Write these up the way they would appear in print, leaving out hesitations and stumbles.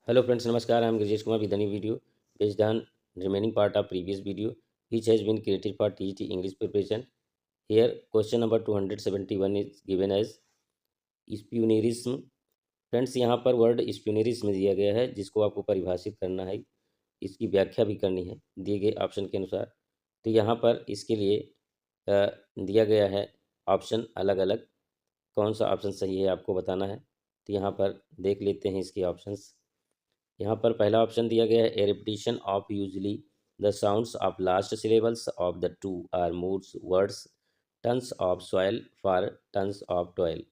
Hello friends, Namaskar. I am Grijesh Kumar with a new video based on remaining part of previous video which has been created for TGT English preparation. Here question number 271 is given as स्प्यूनेरिज्म. Friends यहाँ पर word स्प्यूनेरिज्म दिया गया है जिसको आपको परिभाषित करना है, इसकी व्याख्या भी करनी है दिए गए ऑप्शन के अनुसार. तो यहाँ पर इसके लिए दिया गया है ऑप्शन अलग अलग. कौन सा ऑप्शन सही है आपको बताना है. तो यहाँ पर देख लेते हैं इसके ऑप्शंस. यहाँ पर पहला ऑप्शन दिया गया है A repetition of usually the sounds of last syllables of the two or more words tons of soil for tons of toil.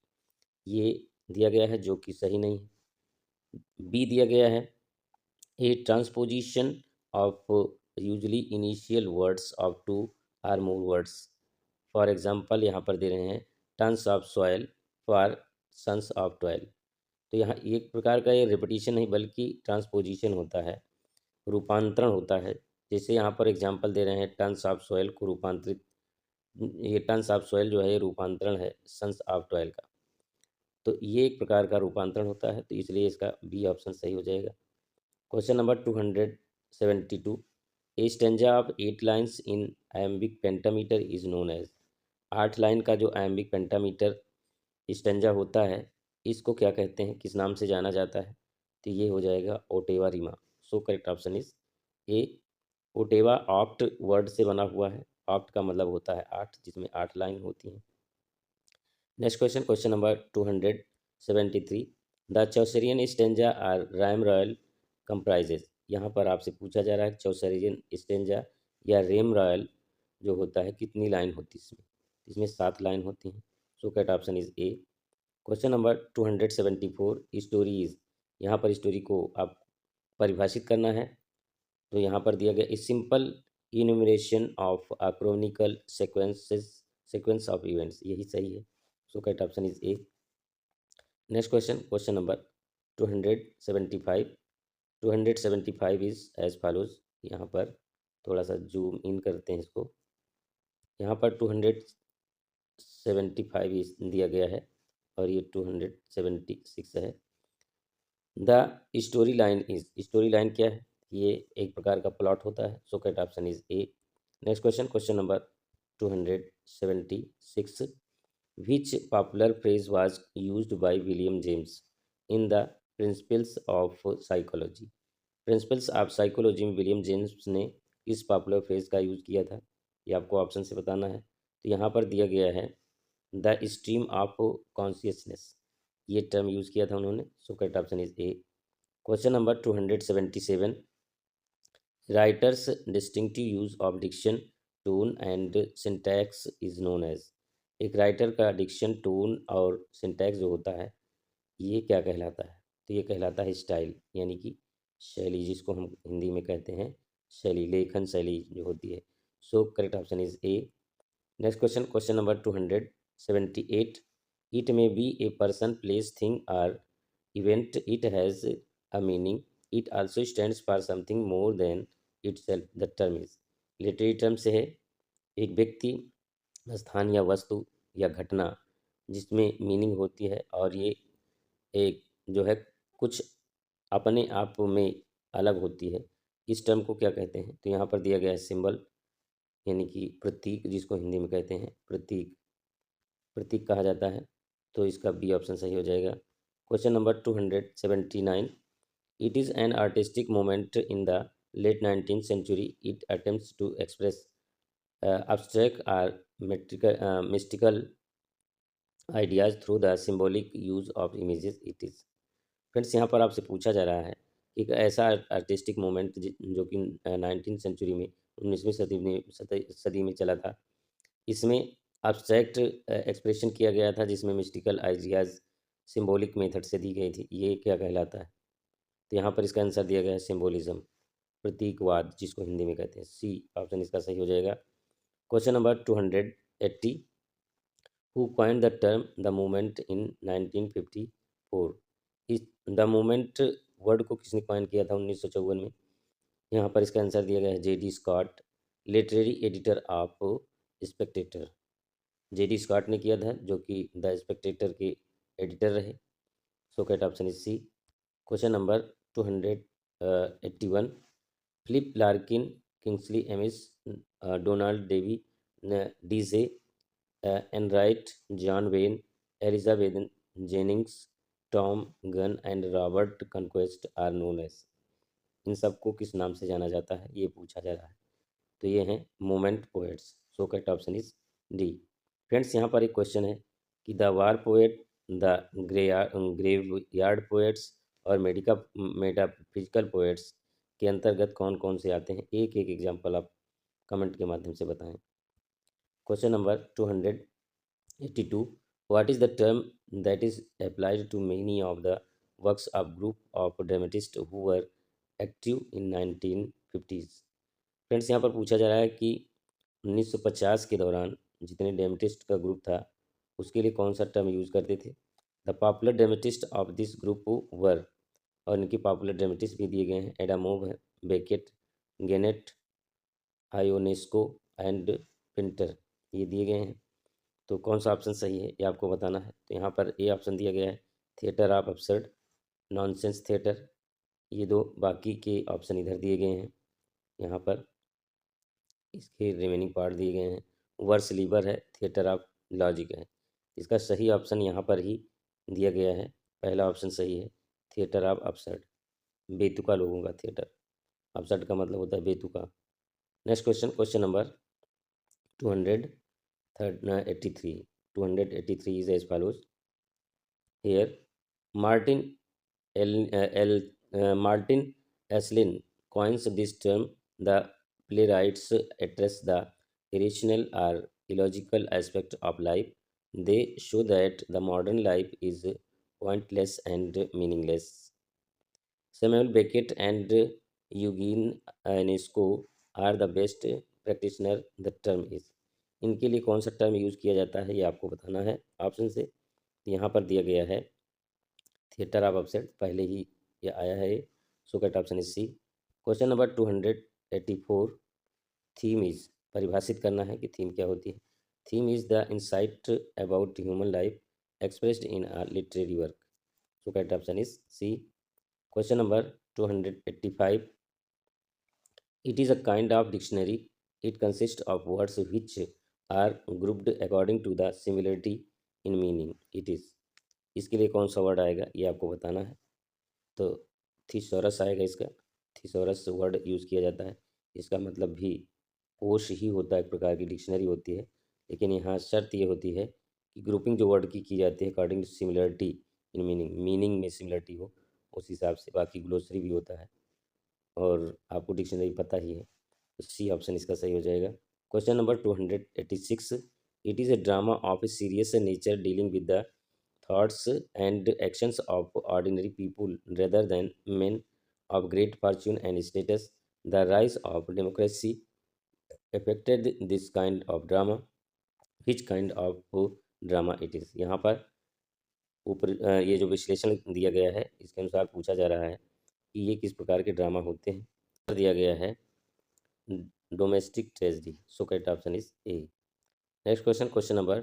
ये दिया गया है जो कि सही नहीं है. बी दिया गया है A transposition of usually initial words of two or more words. For example यहाँ पर दे रहे हैं tons of soil for sons of toil. तो यहाँ एक प्रकार का ये रिपीटिशन नहीं बल्कि ट्रांसपोजिशन होता है, रूपांतरण होता है. जैसे यहाँ पर एग्जांपल दे रहे हैं टन्स ऑफ सॉइल को रूपांतरित, ये टन्स ऑफ सॉइल जो है ये रूपांतरण है सन्स ऑफ टॉयल का. तो ये एक प्रकार का रूपांतरण होता है, तो इसलिए इसका बी ऑप्शन सही हो जाएगा. Question number 272 a stanza of 8 lines in iambic pentameter is known as. 8 line का जो आयम्बिक पेंटामीटर स्टेंजा होता है इसको क्या कहते हैं, किस नाम से जाना जाता है. तो ये हो जाएगा ottava rima. So correct option is A ottava. ऑप्ट वर्ड से बना हुआ है. ऑप्ट का मतलब होता है 8, जिसमें 8 लाइन होती हैं. Next question, question number 273 the Chaucerian stanza or rhyme royal comprises. यहाँ पर आपसे पूछा जा रहा है चौसरियन स्टेंजा या रेम रॉयल जो होता है कितनी लाइन होती है इसमें. इसमें 7 लाइन होती हैं. सो correct option is A. Question number 274 stories. यहाँ पर स्टोरी को आप परिभाषित करना है. तो यहाँ पर दिया गया is simple enumeration of a chronicle sequence of events. यही सही है. So correct option is A. Next question, question number 275 275 is as follows. यहाँ पर थोड़ा सा जूम इन करते हैं इसको. यहाँ पर 275 दिया गया है और ये 276 है. The story line is, story line क्या है, ये एक प्रकार का प्लॉट होता है. So correct option is A. Next question, question number 276 which popular phrase was used by William James in the principles of psychology. Principles of psychology में William James ने किस पॉपुलर फ्रेज का यूज़ किया था, ये आपको ऑप्शन से बताना है. तो यहाँ पर दिया गया है द स्ट्रीम ऑफ कॉन्शियसनेस. ये टर्म यूज़ किया था उन्होंने. So correct option is A. Question number 277 writer's distinctive use of diction tone and syntax is known as. एक राइटर का डिक्शन टोन और सिंटैक्स जो होता है ये क्या कहलाता है. तो ये कहलाता है स्टाइल, यानी कि शैली, जिसको हम हिंदी में कहते हैं शैली, लेखन शैली जो होती है. So correct option is A. Next question, question number 278 it may be a person place thing or event it has a meaning it also stands for something more than itself. The term is literary term से है. एक व्यक्ति, स्थान या वस्तु या घटना जिसमें मीनिंग होती है और ये एक जो है कुछ अपने आप में अलग होती है. इस टर्म को क्या कहते हैं. तो यहाँ पर दिया गया है सिंबल, यानी कि प्रतीक, जिसको हिंदी में कहते हैं प्रतीक, प्रतीक कहा जाता है. तो इसका बी ऑप्शन सही हो जाएगा. Question number 279 it is an artistic movement in the late 19th century it attempts to express abstract or mystical ideas through the symbolic use of images it is. Friends यहाँ पर आपसे पूछा जा रहा है कि एक ऐसा आर्टिस्टिक मोमेंट जो कि 19th सेंचुरी में 19वीं सदी में चला था. इसमें abstract एक्सप्रेशन किया गया था जिसमें मिस्टिकल आइडियाज़ सिंबॉलिक मेथड से दी गई थी. ये क्या कहलाता है. तो यहाँ पर इसका आंसर दिया गया है सिंबोलिज्म, प्रतीकवाद, जिसको हिंदी में कहते हैं. सी ऑप्शन इसका सही हो जाएगा. Question number 280 who coined the term the movement in 1954. इस द मूवमेंट वर्ड को किसने कॉइन किया था 1954 में. यहाँ पर इसका आंसर दिया गया है J D Scott, literary editor of Spectator. J D Scott ने किया था जो कि द स्पेक्टेटर के एडिटर रहे. So correct option is C. Question number 281, Philip Larkin, Kingsley Amis, Donald Davy, DJ Enright, John Wayne, Elizabeth Jennings, Tom Gunn and Robert Conquest are known as। इन सबको किस नाम से जाना जाता है, ये पूछा जा रहा है। तो ये हैं moment poets. So correct option is D. Friends, यहाँ पर एक क्वेश्चन है कि the war poet, the graveyard poets और मेटाफिजिकल पोएट्स के अंतर्गत कौन कौन से आते हैं। एक एक एग्जाम्पल आप कमेंट के माध्यम से बताएं। Question number 282, what is the term that is applied to many of the works of group of dramatists who were active in 1950s। Friends, यहाँ पर पूछा जा रहा है कि 1950 के दौरान जितने ड्रामेटिस्ट का ग्रुप था उसके लिए कौन सा टर्म यूज़ करते थे। The popular dramatist of this group were, और इनकी पॉपुलर ड्रामेटिस्ट भी दिए गए हैं, Adamov, Beckett, Genet, Ionesco and Pinter, ये दिए गए हैं। तो कौन सा ऑप्शन सही है ये आपको बताना है। तो यहाँ पर ए ऑप्शन दिया गया है, theatre of absurd, nonsense theatre. ये दो बाकी के ऑप्शन इधर दिए गए हैं। यहाँ पर इसके रिमेनिंग पार्ट दिए गए हैं। वर्स लीवर है, थिएटर ऑफ लॉजिक है। इसका सही ऑप्शन यहाँ पर ही दिया गया है, पहला ऑप्शन सही है, थिएटर ऑफ अपसर्ड, बेतुका लोगों का थिएटर। अपसर्ड का मतलब होता है बेतुका। Next question, question number 283 is as follows. Here, Martin Martin Eslin coins this term. The playwrights address the irrational or illogical aspect of life. They show that the modern life is pointless and meaningless. Samuel Beckett and Eugene Ionesco are the best practitioner the term is। इनके लिए कौन सा term use किया जाता है ये आपको बताना है ऑप्शन से। यहाँ पर दिया गया है थिएटर ऑफ अपसेट, पहले ही ये आया है। So correct option is C. Question number 284, theme is, परिभाषित करना है कि थीम क्या होती है। Theme is the insight about human life expressed in a literary work. So correct option is C. Question number 285. It is a kind of dictionary. It consists of words which are grouped according to the similarity in meaning. It is, इसके लिए कौन सा word आएगा ये आपको बताना है। तो थिसॉरस आएगा इसका। थिसॉरस वर्ड यूज़ किया जाता है, इसका मतलब भी कोश ही होता है, एक प्रकार की डिक्शनरी होती है। लेकिन यहाँ शर्त ये होती है कि ग्रुपिंग जो वर्ड की जाती है according to similarity in meaning, meaning में सिमिलरिटी हो उस हिसाब से। बाकी ग्लोसरी भी होता है और आपको डिक्शनरी पता ही है। तो सी ऑप्शन इसका सही हो जाएगा। Question number 286, it is a drama of a serious nature dealing with the thoughts and actions of ordinary people rather than men of great fortune and status. The rise of democracy affected this kind of drama. Which kind of drama it is? यहाँ पर ऊपर ये जो विश्लेषण दिया गया है इसके अनुसार पूछा जा रहा है कि ये किस प्रकार के ड्रामा होते हैं। दिया गया है domestic tragedy. So correct option is A. Next question, question number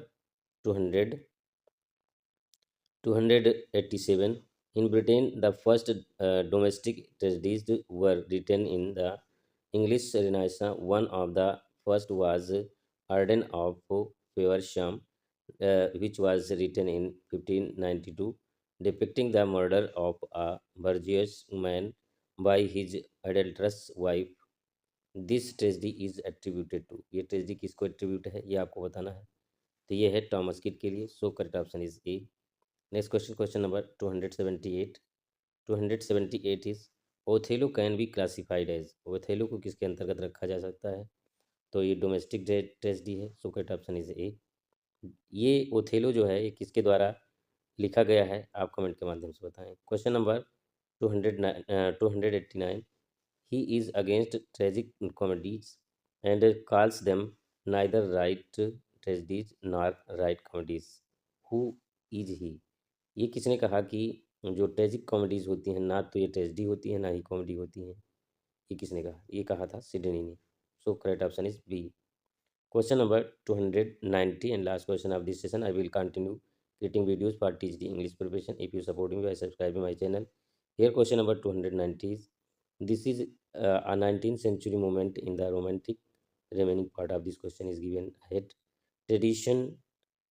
287। In Britain, the first domestic tragedies were written in the English Renaissance. One of the first was Arden of Feversham, which was written in 1592, depicting the murder of a virtuous man by his adulterous wife. This tragedy is attributed to, ये tragedy किसको attribute है ये आपको बताना है। तो ये है टॉमस किड के लिए। So correct option is A. Next question, question number 278। 278 is Othello can be classified as. Othello को किसके अंतर्गत रखा जा सकता है। तो ये डोमेस्टिक ट्रेजेडी है। सो करेक्ट ऑप्शन इज ए। ये ओथेलो जो है ये किसके द्वारा लिखा गया है आप कमेंट के माध्यम से बताएं। Question number 289, he is against tragic comedies and calls them neither right tragedies nor right comedies. Who is he? ये किसने कहा कि जो ट्रेजिक कॉमेडीज होती हैं ना तो ये ट्रेजिडी होती है ना ही कॉमेडी होती हैं। ये किसने कहा? ये कहा था सिडनी ने। So correct option is B. Question number 290 and last question of this session. I will continue creating videos for teach the English preparation. If you support me by subscribing my channel, Here question number 290 is, this is a 19th century moment in the romantic. Remaining part of this question is given ahead. Tradition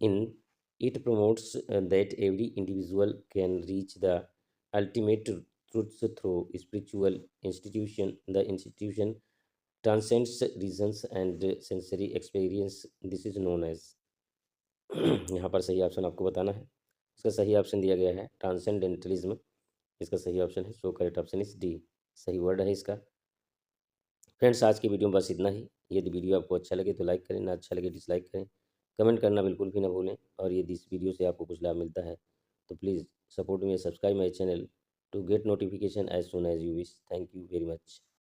in it promotes that every individual can reach the ultimate truth through spiritual institution. The institution transcends reasons and sensory experience. This is known as यहाँ पर सही option आपको बताना है। इसका सही option दिया गया है ट्रांसेंडेंटलिज्म। इसका सही ऑप्शन है, so correct option is D, सही वर्ड है इसका। फ्रेंड्स, आज की वीडियो में बस इतना ही। यदि वीडियो आपको अच्छा लगे तो लाइक करें, ना अच्छा लगे डिसलाइक करें। कमेंट करना बिल्कुल भी ना भूलें, और यदि इस वीडियो से आपको कुछ लाभ मिलता है तो please support me, subscribe my channel to get notification as soon as you wish. Thank you very much.